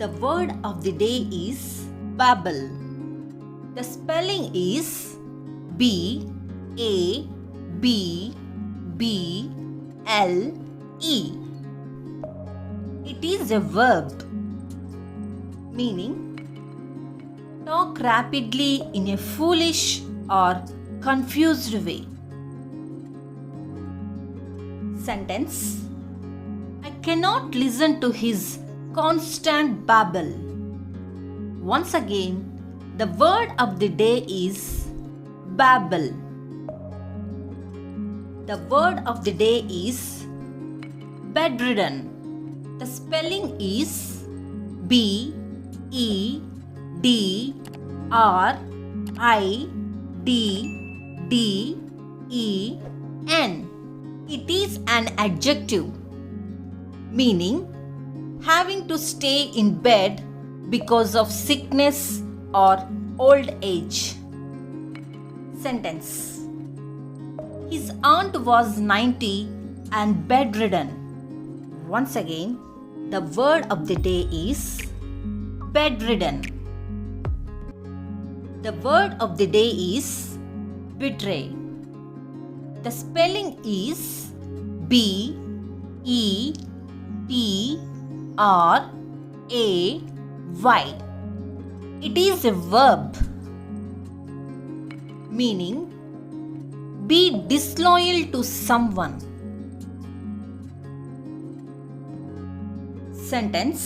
The word of the day is babble. The spelling is B-A-B-B-L-E. It is a verb meaning talk rapidly in a foolish or confused way. Sentence: I cannot listen to his constant babble. Once again, the word of the day is babble. The word of the day is bedridden. The spelling is B-E-D-R-I-D-D-E-N. It is an adjective meaning having to stay in bed because of sickness or old age. Sentence: his aunt was 90 and bedridden. Once again, the word of the day is bedridden. The word of the day is betray. The spelling is B-E-T-R-A-Y. It is a verb meaning be disloyal to someone. Sentence: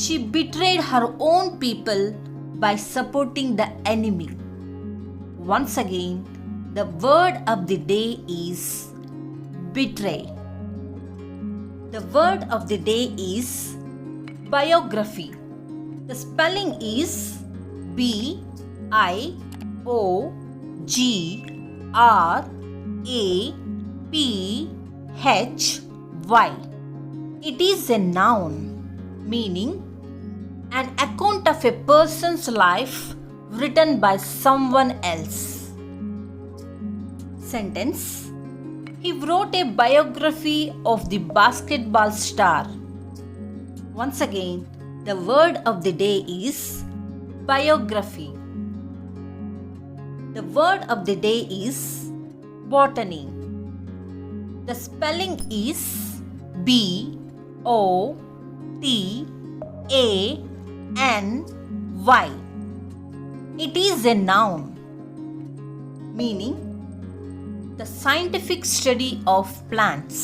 she betrayed her own people by supporting the enemy. Once again, the word of the day is betray. The word of the day is biography. The spelling is B-I-O-G-R-A-P-H-Y. It is a noun meaning an account of a person's life written by someone else. Sentence: he wrote a biography of the basketball star. Once again, the word of the day is biography. The word of the day is botany. The spelling is B-O-T-A-N-Y. It is a noun meaning the scientific study of plants.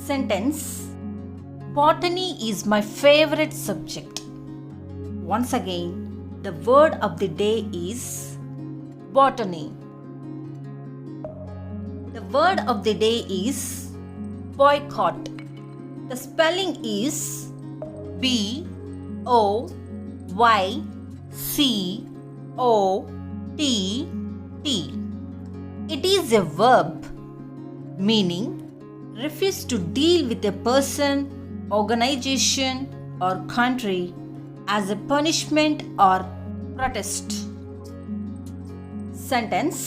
Sentence: botany is my favorite subject. Once again, the word of the day is botany. The word of the day is boycott. The spelling is B-O-Y-C-O-T-T. It is a verb meaning refuse to deal with a person, organization, or country as a punishment or protest. Sentence: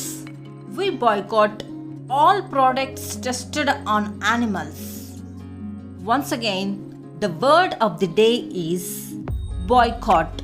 we boycott all products tested on animals. Once again, the word of the day is boycott.